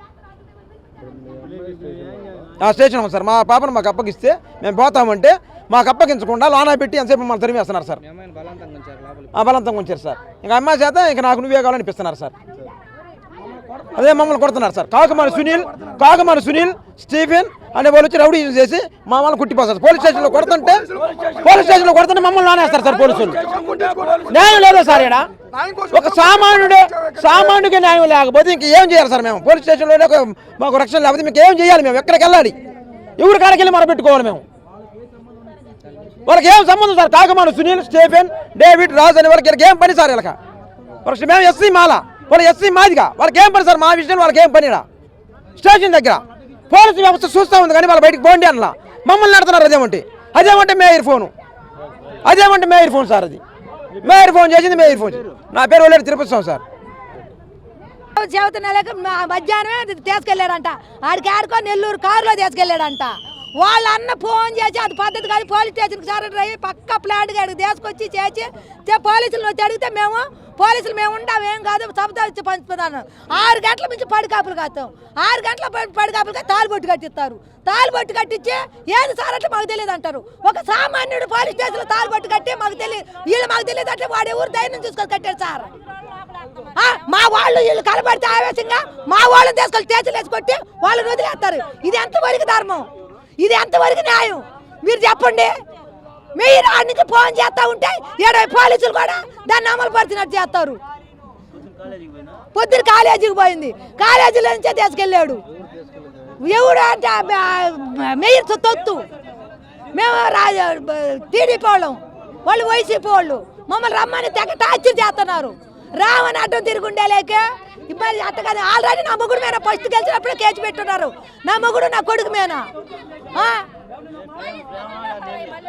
ఆ స్టేషన్ ఉంది సార్. మా పాపను మాకు అప్పగిస్తే మేము పోతామంటే మాకు అప్పగించకుండా లోనా పెట్టి ఎంతసేపు మమ్మల్ని తరిమేస్తున్నారు సార్. బలవంతంగా ఉంచారు సార్. ఇంకా అమ్మాయి చేత ఇంకా నాకు నువ్వే కావాలనిపిస్తున్నారు సార్. అదే మమ్మల్ని కొడుతున్నారు సార్. కాకమాన సునీల్ స్టీఫెన్ అనే వాళ్ళు వచ్చి రౌడీ చేసి మా వాళ్ళని కుట్టిపోతారు. పోలీస్ స్టేషన్లో కొడుతుంటే మమ్మల్ని నానేస్తారు సార్ పోలీసులు. న్యాయం లేదా సార్? ఇక్కడ ఒక సామాన్యుడికి న్యాయం లేకపోతే ఇంకేం చేయాలి సార్? మేము పోలీస్ స్టేషన్లోనే మాకు రక్షణ లేకపోతే మీకు ఏం చేయాలి? మేము ఎక్కడికి వెళ్ళాలి? ఎవరి కాడికి వెళ్ళి మొరపెట్టుకోవాలి మేము? వాళ్ళకి ఏం సంబంధం sir? Kakamana Sunil, Stephen, David, Raj అనే వాళ్ళకి ఏం పని సార్? వాళ్ళకి మేము ఎస్సీ మాల, వాళ్ళు ఎస్సీ మాదిగా, వాళ్ళకి ఏం పని సార్? మా విషయంలో వాళ్ళకి ఏం పని? స్టేషన్ దగ్గర పోలీసు వ్యవస్థ చూస్తూ ఉంది కానీ వాళ్ళు బయటకు పోండి అన్న మమ్మల్ని నడుతున్నారు. అదేమంటే మేయర్ ఫోన్ సార్. అది మేయర్ ఫోన్ చేసింది. నా పేరు ఒల్లేటి తిరుపతి స్వామి సార్. మధ్యాహ్నమే తీసుకెళ్ళాడంట. ఆడికి ఆడుకొని నెల్లూరు కారులో తీసుకెళ్ళాడంట. వాళ్ళ అన్న ఫోన్ చేసి అది పద్ధతి కాదు, పోలీస్ స్టేషన్కి సరెండర్ అయ్యి పక్క ప్లాట్ గాడికి తీసుకొచ్చి చేసి పోలీసులు వచ్చి అడిగితే పోలీసులు మేము ఉంటాం, ఏం కాదు సబతా ఇచ్చి పంచుతున్నాను. 6 గంటల నుంచి పడికాపులు కాస్తాం. 6 గంటల పడికాపులుగా తాలిబొట్టు కట్టిస్తారు. తాలిబొట్టు కట్టించి ఏది సార్ అంటే మాకు తెలియదు అంటారు. ఒక సామాన్యుడు పోలీస్ స్టేషన్లో తాలిబొట్టు కట్టి మాకు తెలియదు, వీళ్ళు మాకు తెలియదు అంటే వాడు ఎవరు ధైర్యం చూసుకొని కట్టారు సార్. మా వాళ్ళు వీళ్ళు కలబడితే ఆవేశంగా మా వాళ్ళని తీసుకొని స్టేషన్ వేసి కొట్టి వాళ్ళని వదిలేస్తారు. ఇది ఎంతవరకు ధర్మం? ఇది ఎంతవరకు న్యాయం? మీరు చెప్పండి. మీరు ఆడి నుంచి ఫోన్ చేస్తూ ఉంటే 70 పోలీసులు కూడా దాన్ని అమలు పరిచినట్టు చేస్తారు. పొద్దున కాలేజీకి పోయింది, కాలేజీలో నుంచే తీసుకెళ్ళాడు. ఎవడు అంటే మేయర్ తొత్తు. మేము టీడీపీ వాళ్ళం, వాళ్ళు వైసీపీ వాళ్ళు. మమ్మల్ని రమ్మని తెగ టార్చర్ చేస్తున్నారు. రావని అడ్డం తిరుగుండే లేక ఇబ్బంది అట్ట కాదు. ఆల్రెడీ నా మొగుడు మీద ఫస్ట్ గెలిచినప్పుడే కేసు పెట్టున్నారు. నా మొగుడు నా కొడుకు మీద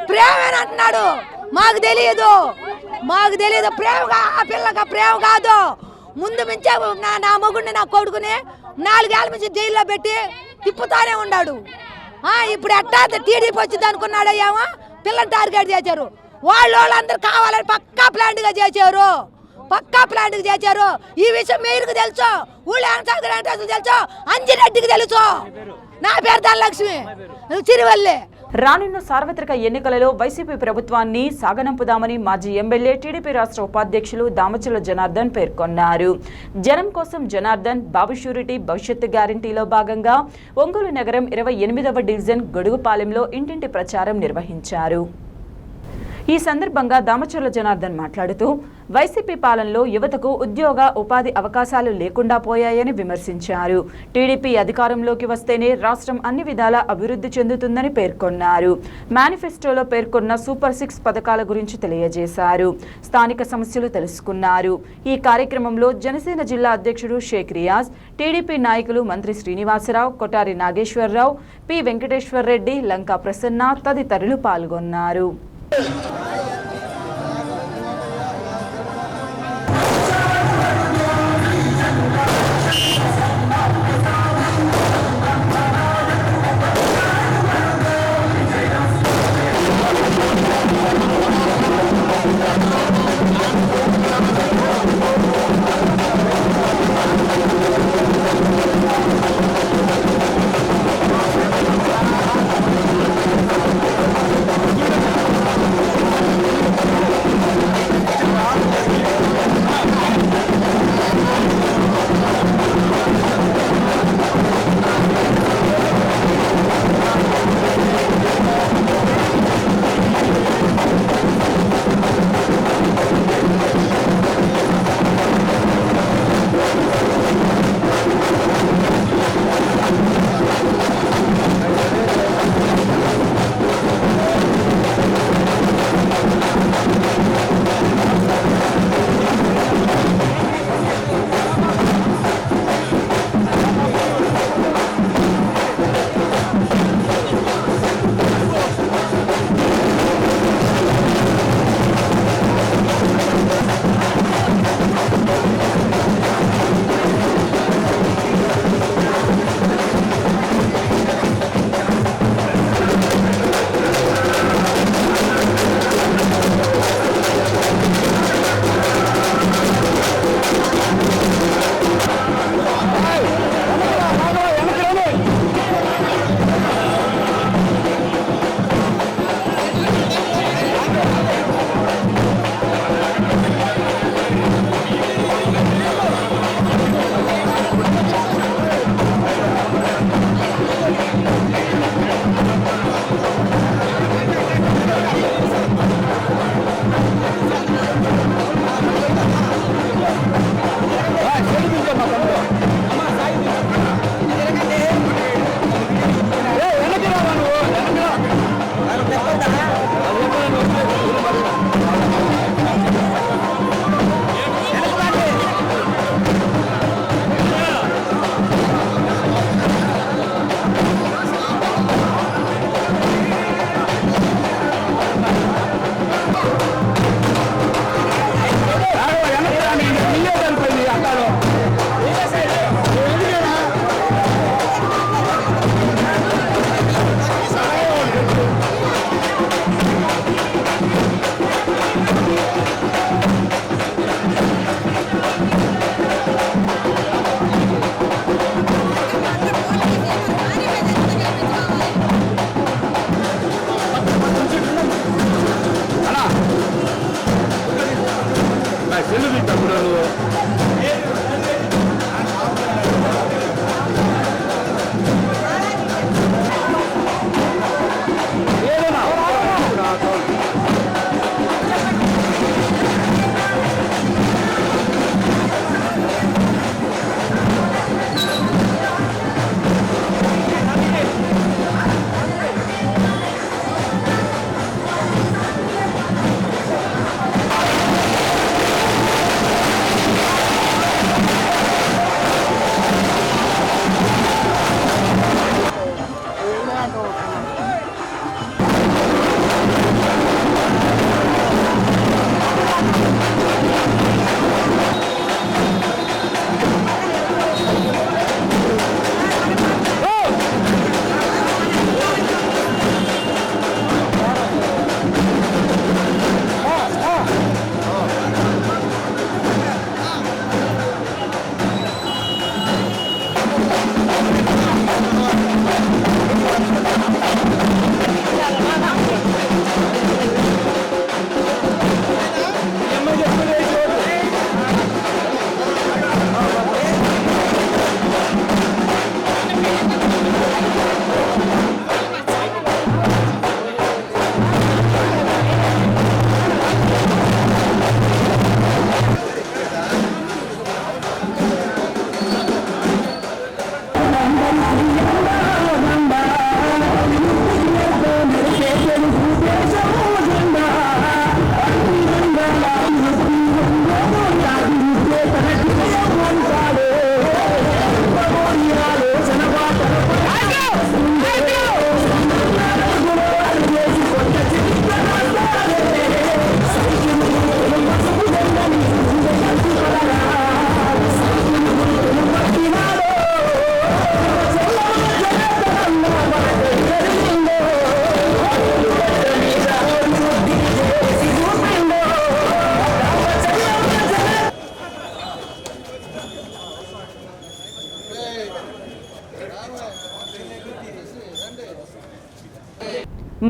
ప్రేమని అంటున్నాడు. మాకు తెలియదు ప్రేమ. ఆ పిల్లగా ప్రేమ కాదు. ముందు మించే నా మొగుడిని నా కొడుకుని 4 ఏళ్ళ నుంచి జైల్లో పెట్టి తిప్పుతానే ఉన్నాడు. ఇప్పుడు ఎట్టా టీడీపీ వచ్చింది అనుకున్నాడు. ఏమో పిల్లని టార్గెట్ చేశారు. వాళ్ళందరూ కావాలని పక్కా ప్లాంట్గా చేశారు. ఈ విషయం మేయర్కి తెలుసు, ఊళ్ళో వెంకటేశ్వర తెలుసు, అంజిరెడ్డికి తెలుసు. నా పేరు ధనలక్ష్మి, చిరువల్లి. రానున్న సార్వత్రిక ఎన్నికలలో వైసీపీ ప్రభుత్వాన్ని సాగనంపుదామని మాజీ ఎమ్మెల్యే టీడీపీ రాష్ట్ర ఉపాధ్యక్షులు దామచల జనార్దన్ పేర్కొన్నారు. జనం కోసం జనార్దన్ బాబు షూరిటీ భవిష్యత్తు గ్యారంటీలో భాగంగా ఒంగోలు నగరం 28వ డివిజన్ గొడుగుపాలెంలో ఇంటింటి ప్రచారం నిర్వహించారు. ఈ సందర్భంగా దామచర్ల జనార్దన్ మాట్లాడుతూ వైసీపీ పాలనలో యువతకు ఉద్యోగ ఉపాధి అవకాశాలు లేకుండా పోయాయని విమర్శించారు. టీడీపీ అధికారంలోకి వస్తేనే రాష్ట్రం అన్ని విధాలా అభివృద్ధి చెందుతుందని పేర్కొన్నారు. మేనిఫెస్టోలో పేర్కొన్న సూపర్ 6 పథకాల గురించి తెలియజేశారు. స్థానిక సమస్యలు తెలుసుకున్నారు. ఈ కార్యక్రమంలో జనసేన జిల్లా అధ్యక్షుడు షేక్ రియాజ్, టీడీపీ నాయకులు మంత్రి శ్రీనివాసరావు, కొటారి నాగేశ్వరరావు, పి వెంకటేశ్వర్ రెడ్డి, లంకా ప్రసన్న తదితరులు పాల్గొన్నారు.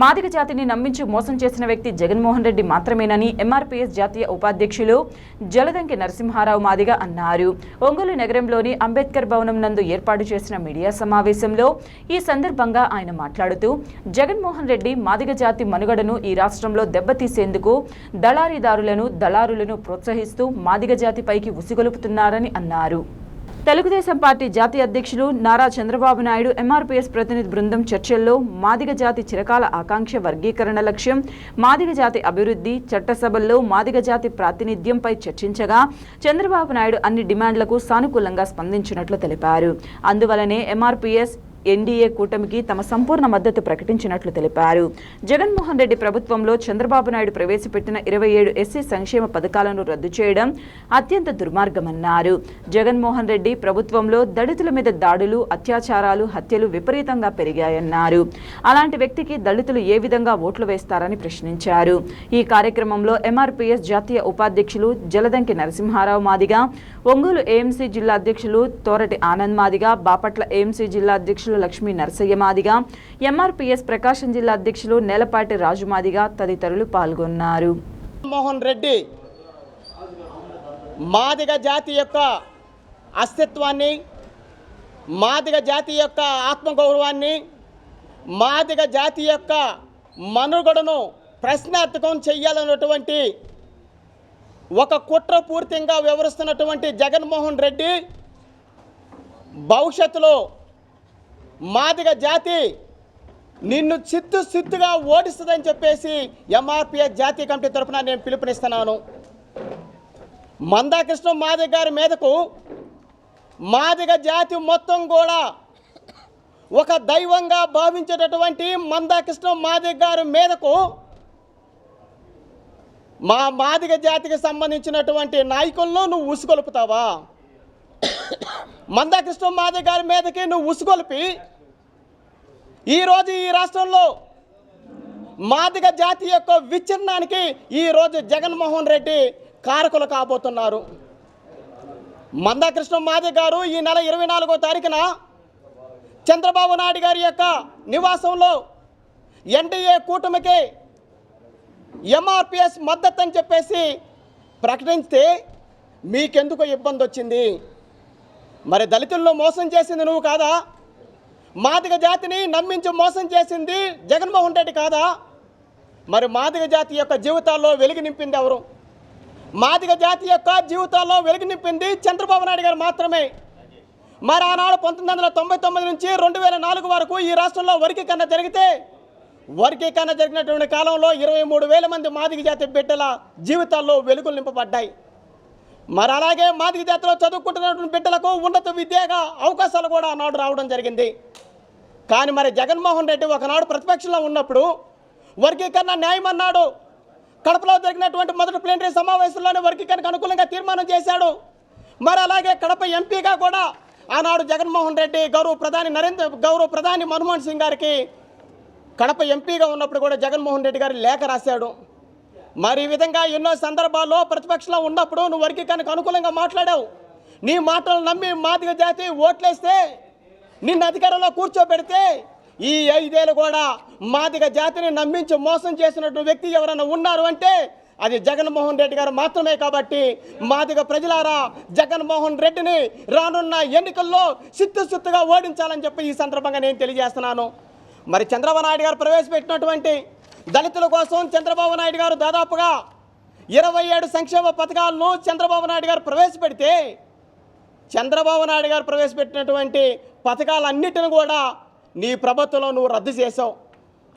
మాదిగ జాతిని నమ్మించి మోసం చేసిన వ్యక్తి జగన్మోహన్ రెడ్డి మాత్రమేనని ఎంఆర్పీఎస్ జాతీయ ఉపాధ్యక్షులు జలదంకి నరసింహారావు మాదిగ అన్నారు. ఒంగోలు నగరంలోని అంబేద్కర్ భవనం నందు ఏర్పాటు చేసిన మీడియా సమావేశంలో ఈ సందర్భంగా ఆయన మాట్లాడుతూ జగన్మోహన్ రెడ్డి మాదిగ జాతి మనుగడను ఈ రాష్ట్రంలో దెబ్బతీసేందుకు దళారులను ప్రోత్సహిస్తూ మాదిగ జాతిపైకి ఉసిగొలుపుతున్నారని అన్నారు. తెలుగుదేశం పార్టీ జాతీయ అధ్యక్షులు నారా చంద్రబాబు నాయుడు ఎంఆర్పీఎస్ ప్రతినిధి బృందం చర్చల్లో మాదిగ జాతి చిరకాల ఆకాంక్ష వర్గీకరణ లక్ష్యం, మాదిగ జాతి అభివృద్ధి, చట్టసభల్లో మాదిగ జాతి ప్రాతినిధ్యంపై చర్చించగా చంద్రబాబు నాయుడు అన్ని డిమాండ్లకు సానుకూలంగా స్పందించినట్లు తెలిపారు. అందువలనే ఎంఆర్పీఎస్ ఎన్డీఏ కూటమికి తమ సంపూర్ణ మద్దతు ప్రకటించినట్లు తెలిపారు. జగన్మోహన్ రెడ్డి ప్రభుత్వంలో చంద్రబాబు నాయుడు ప్రవేశపెట్టిన 27 ఎస్సీ సంక్షేమ పథకాలను రద్దు చేయడం అత్యంత దుర్మార్గమన్నారు. జగన్మోహన్ రెడ్డి ప్రభుత్వంలో దళితుల మీద దాడులు, అత్యాచారాలు, హత్యలు విపరీతంగా పెరిగాయన్నారు. అలాంటి వ్యక్తికి దళితులు ఏ విధంగా ఓట్లు వేస్తారని ప్రశ్నించారు. ఈ కార్యక్రమంలో ఎంఆర్పీఎస్ జాతీయ ఉపాధ్యక్షులు జలదంకి నరసింహారావు మాదిగ, ఒంగోలు ఏఎంసీ జిల్లా అధ్యక్షులు తోరటి ఆనంద్ మాదిగ, బాపట్ల ఏఎంసీ జిల్లా అధ్యక్షులు లక్ష్మీ నరసయ్య మాదిగ, ఎంఆర్పీఎస్ ప్రకాశం జిల్లా అధ్యక్షులు నేలపాటి రాజు మాదిగ తదితరులు పాల్గొన్నారు. జగన్మోహన్ రెడ్డి మాదిగ జాతి యొక్క అస్తిత్వాన్ని, మాదిగ జాతి యొక్క ఆత్మగౌరవాన్ని, మాదిగ జాతి యొక్క మనుగడను ప్రశ్నార్థకం చెయ్యాలన్నటువంటి ఒక కుట్రపూర్తిగా వివరిస్తున్నటువంటి జగన్మోహన్ రెడ్డి భవిష్యత్తులో మాదిగ జాతి నిన్ను చిత్తుగా ఓడిస్తుందని చెప్పేసి ఎంఆర్పీఎస్ జాతీయ కమిటీ తరఫున నేను పిలుపునిస్తున్నాను. మందాకృష్ణ మాదిగ గారి మీదకు మాదిగ జాతి మొత్తం కూడా ఒక దైవంగా భావించేటటువంటి మందాకృష్ణ మాదిగ గారి మీదకు మా మాదిగ జాతికి సంబంధించినటువంటి నాయకులను నువ్వు ఉసుగొలుపుతావా? మందాకృష్ణ మాదిగ గారి మీదకి నువ్వు ఉసుగొలిపి ఈరోజు ఈ రాష్ట్రంలో మాదిగ జాతి యొక్క విచ్ఛిన్నానికి ఈరోజు జగన్మోహన్ రెడ్డి కారకులు కాబోతున్నారు. మందాకృష్ణ మాదిగ గారు ఈ నెల 24వ తారీఖున చంద్రబాబు నాయుడు గారి యొక్క నివాసంలో ఎన్డీఏ కూటమికి ఎంఆర్పీఎస్ మద్దతు అని చెప్పేసి ప్రకటిస్తే మీకెందుకు ఇబ్బంది వచ్చింది? మరి దళితుల్లో మోసం చేసింది నువ్వు కాదా? మాదిగ జాతిని నమ్మించి మోసం చేసింది జగన్మోహన్ రెడ్డి కాదా? మరి మాదిగ జాతి యొక్క జీవితాల్లో వెలుగు నింపింది ఎవరు? మాదిగ జాతి యొక్క జీవితాల్లో వెలుగు నింపింది చంద్రబాబు నాయుడు గారు మాత్రమే. మరి ఆనాడు 1999 నుంచి 2004 వరకు ఈ రాష్ట్రంలో వర్గీకరణ జరిగితే వర్గీకరణ జరిగినటువంటి కాలంలో 23,000 మంది మాదిగ జాతి బిడ్డల జీవితాల్లో వెలుగులు నింపబడ్డాయి. మరి అలాగే మాదిగ జాతిలో చదువుకుంటున్నటువంటి బిడ్డలకు ఉన్నత విద్యగా అవకాశాలు కూడా ఆనాడు రావడం జరిగింది. కానీ మరి జగన్మోహన్ రెడ్డి ఒకనాడు ప్రతిపక్షంలో ఉన్నప్పుడు వర్గీకరణ న్యాయం అన్నాడు. కడపలో జరిగినటువంటి మొదటి ప్లీనరీ సమావేశంలోనే వర్గీకరణకు అనుకూలంగా తీర్మానం చేశాడు. మరి అలాగే కడప ఎంపీగా కూడా ఆనాడు జగన్మోహన్ రెడ్డి గౌరవ ప్రధాని మన్మోహన్ సింగ్ గారికి కడప ఎంపీగా ఉన్నప్పుడు కూడా జగన్మోహన్ రెడ్డి గారు లేఖ రాశాడు. మరి ఈ విధంగా ఎన్నో సందర్భాల్లో ప్రతిపక్షంలో ఉన్నప్పుడు నువ్వు వర్గీకరణకు అనుకూలంగా మాట్లాడావు. నీ మాటలు నమ్మి మాదిగ జాతి ఓట్లేస్తే నిన్ను అధికారంలో కూర్చోబెడితే ఈ 5 ఏళ్ళు కూడా మాదిగ జాతిని నమ్మించి మోసం చేసినటువంటి వ్యక్తి ఎవరైనా ఉన్నారు అంటే అది జగన్మోహన్ రెడ్డి గారు మాత్రమే. కాబట్టి మాదిగ ప్రజలారా, జగన్మోహన్ రెడ్డిని రానున్న ఎన్నికల్లో సిత్తుగా ఓడించాలని చెప్పి ఈ సందర్భంగా నేను తెలియజేస్తున్నాను. మరి చంద్రబాబు నాయుడు గారు ప్రవేశపెట్టినటువంటి దళితుల కోసం చంద్రబాబు నాయుడు గారు దాదాపుగా 27 సంక్షేమ పథకాలను చంద్రబాబు నాయుడు గారు ప్రవేశపెడితే చంద్రబాబు నాయుడు గారు ప్రవేశపెట్టినటువంటి పథకాలన్నిటిని కూడా నీ ప్రభుత్వంలో నువ్వు రద్దు చేసావు.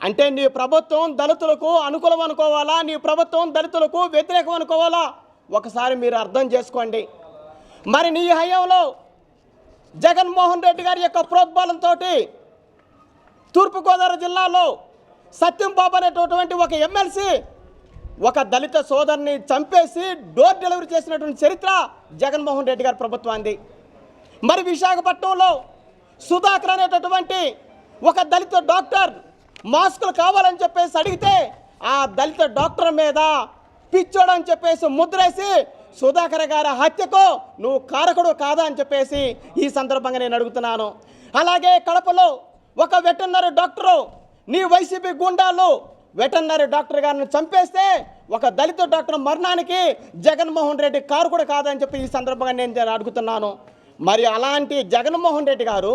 అంటే నీ ప్రభుత్వం దళితులకు అనుకూలం అనుకోవాలా, నీ ప్రభుత్వం దళితులకు వ్యతిరేకం అనుకోవాలా? ఒకసారి మీరు అర్థం చేసుకోండి. మరి నీ హయాంలో జగన్మోహన్ రెడ్డి గారి యొక్క ప్రోద్బలంతో తూర్పుగోదావరి జిల్లాలో సత్యం బాబు అనేటటువంటి ఒక ఎమ్మెల్సీ ఒక దళిత సోదరుని చంపేసి డోర్ డెలివరీ చేసినటువంటి చరిత్ర జగన్మోహన్ రెడ్డి గారి ప్రభుత్వాన్ని. మరి విశాఖపట్నంలో సుధాకర్ అనేటటువంటి ఒక దళిత డాక్టర్ మాస్కులు కావాలని చెప్పేసి అడిగితే ఆ దళిత డాక్టర్ మీద పిచ్చోడని చెప్పేసి ముద్రేసి సుధాకర్ గారి హత్యకు నువ్వు కారకుడు కాదా అని చెప్పేసి ఈ సందర్భంగా నేను అడుగుతున్నాను. అలాగే కడపలో ఒక వెటర్నరీ డాక్టరు నీ వైసీపీ గుండాలు వెటర్నరీ డాక్టర్ గారిని చంపేస్తే ఒక దళిత డాక్టర్ మరణానికి జగన్మోహన్ రెడ్డి కారు కూడా కాదని చెప్పి ఈ సందర్భంగా నేను అడుగుతున్నాను. మరి అలాంటి జగన్మోహన్ రెడ్డి గారు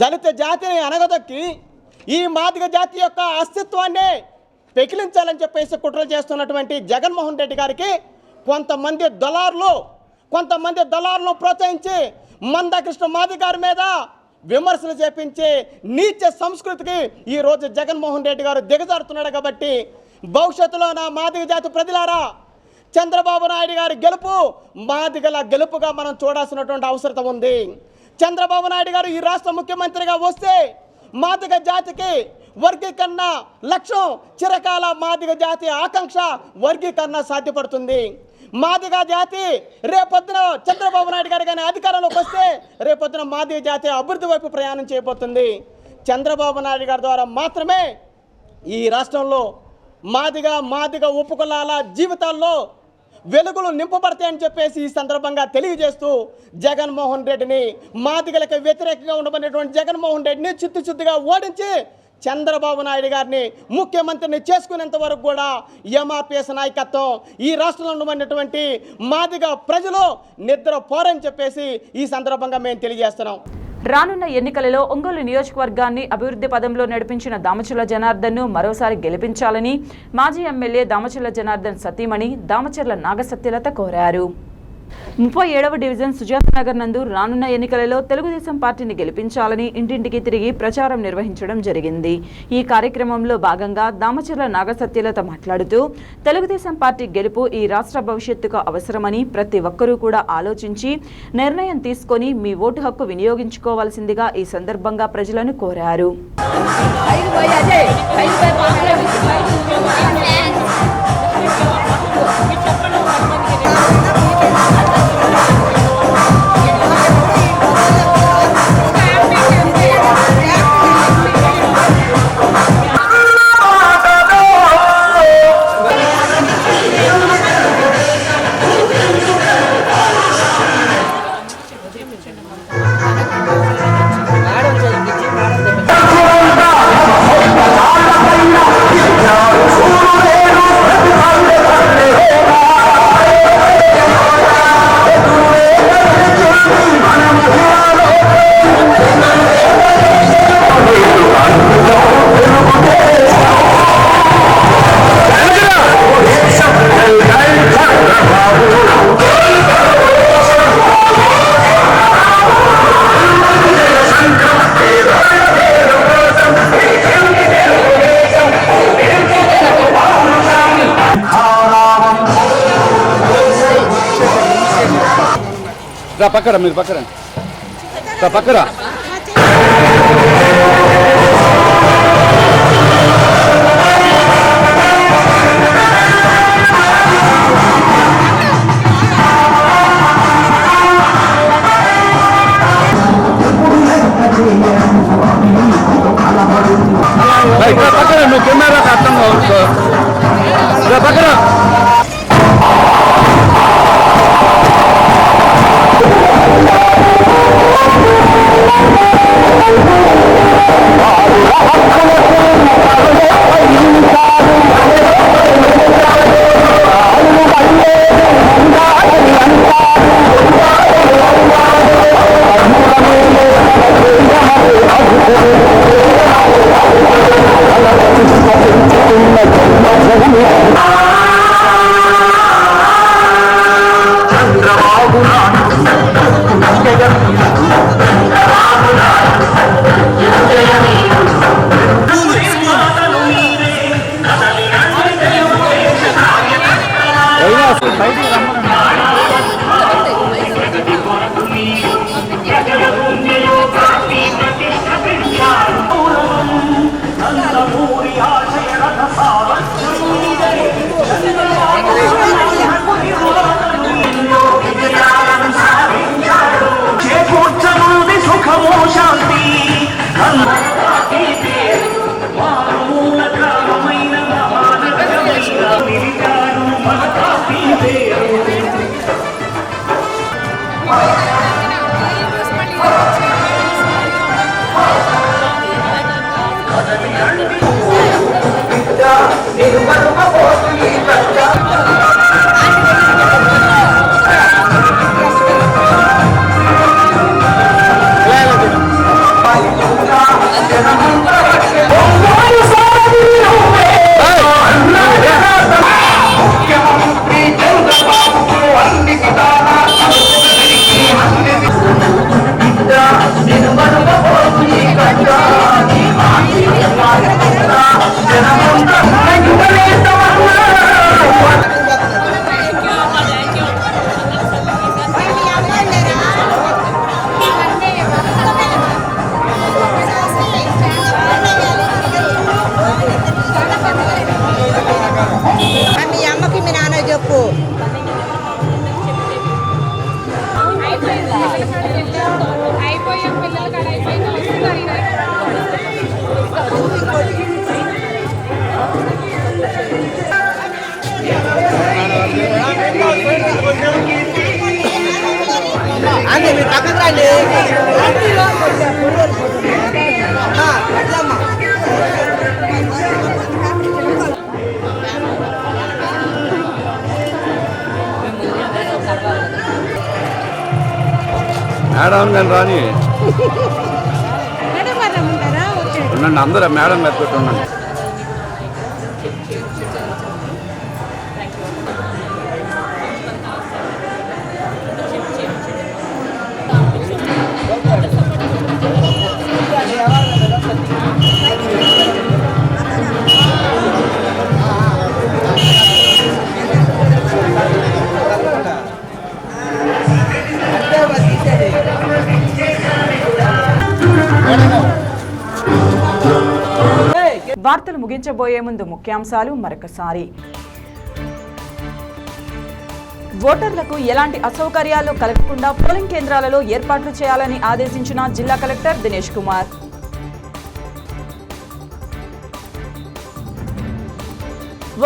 దళిత జాతిని అనగదొక్కి ఈ మాదిగ జాతి యొక్క అస్తిత్వాన్ని పెకిలించాలని చెప్పేసి కుట్రలు చేస్తున్నటువంటి జగన్మోహన్ రెడ్డి గారికి కొంతమంది దళారులను ప్రోత్సహించి మందకృష్ణ మాదిగ గారి మీద విమర్శలు చేపించి నీచ సంస్కృతికి ఈరోజు జగన్మోహన్ రెడ్డి గారు దిగజారుతున్నాడు. కాబట్టి భవిష్యత్తులో నా మాదిగ జాతి ప్రజలారా, చంద్రబాబు నాయుడు గారి గెలుపు మాదిగల గెలుపుగా మనం చూడాల్సినటువంటి అవసరం ఉంది. చంద్రబాబు నాయుడు గారు ఈ రాష్ట్ర ముఖ్యమంత్రిగా వస్తే మాదిగ జాతికి వర్గీకరణ లక్ష్యం, చిరకాల మాదిగ జాతి ఆకాంక్ష వర్గీకరణ సాధ్యపడుతుంది. మాదిగ జాతి రేపొద్దున చంద్రబాబు నాయుడు గారు కానీ అధికారంలోకి వస్తే రేపొద్దున మాదిగ జాతి అభివృద్ధి వైపు ప్రయాణం చేయబోతుంది. చంద్రబాబు నాయుడు గారి ద్వారా మాత్రమే ఈ రాష్ట్రంలో మాదిగ ఉపకులాల జీవితాల్లో వెలుగులు నింపబడతాయని చెప్పేసి ఈ సందర్భంగా తెలియజేస్తూ జగన్మోహన్ రెడ్డిని, మాదిగలకు వ్యతిరేకంగా ఉండబడినటువంటి జగన్మోహన్ రెడ్డిని చిత్తుగా ఓడించి చంద్రబాబు నాయుడు గారిని ముఖ్యమంత్రిని చేసుకునేంత వరకు కూడా ఎంఆర్పిఎస్ నాయకత్వం ఈ రాష్ట్రంలో ఉండబడినటువంటి మాదిగ ప్రజలు నిద్రపోరని చెప్పేసి ఈ సందర్భంగా మేము తెలియజేస్తున్నాం. రానున్న ఎన్నికలలో ఒంగోలు నియోజకవర్గాన్ని అభివృద్ధి పదంలో నడిపించిన దామచర్ల జనార్దన్ను మరోసారి గెలిపించాలని మాజీ ఎమ్మెల్యే దామచర్ల జనార్దన్ సతీమణి దామచర్ల నాగసత్యలత కోరారు. 37వ డివిజన్ సుజాత నగర్ నందు రానున్న ఎన్నికలలో తెలుగుదేశం పార్టీని గెలిపించాలని ఇంటింటికి తిరిగి ప్రచారం నిర్వహించడం జరిగింది. ఈ కార్యక్రమంలో భాగంగా దామచర్ల నాగసత్యలత మాట్లాడుతూ, తెలుగుదేశం పార్టీ గెలుపు ఈ రాష్ట్ర భవిష్యత్తుకు అవసరమని ప్రతి ఒక్కరూ కూడా ఆలోచించి నిర్ణయం తీసుకొని మీ ఓటు హక్కు వినియోగించుకోవాల్సిందిగా ఈ సందర్భంగా ప్రజలను కోరారు. పక్కరా మీరు పక్కరా పక్కరా పక్కరా నువ్వు కెమెరా అర్థం పక్కరా Oh, మేడం కానీ రాని ఉండండి, అందరూ మేడం పెట్టుకుంటూ ఉండండి. వార్తలు ముగించబోయే ముందు ముఖ్యాంశాలు మరొకసారి. ఓటర్లకు ఎలాంటి అసౌకర్యాలు కలగకుండా పోలింగ్ కేంద్రాలలో ఏర్పాట్లు చేయాలని ఆదేశించిన జిల్లా కలెక్టర్ దినేష్ కుమార్.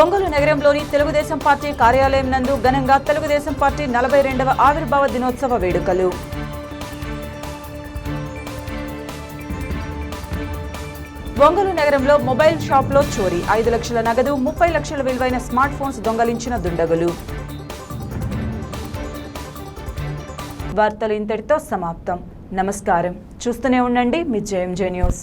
ఒంగోలు నగరంలోని తెలుగుదేశం పార్టీ కార్యాలయం నందు ఘనంగా తెలుగుదేశం పార్టీ 42వ ఆవిర్భావ దినోత్సవ వేడుకలు. ఒంగోలు నగరంలో మొబైల్ షాప్లో చోరీ, 5 లక్షల నగదు, 30 లక్షల విలువైన స్మార్ట్ ఫోన్స్ దొంగలించిన దుండగులు. వార్తలు ఇంతటితో సమాప్తం. నమస్కారం. చూస్తూనే ఉండండి మీ జేఎంజే న్యూస్.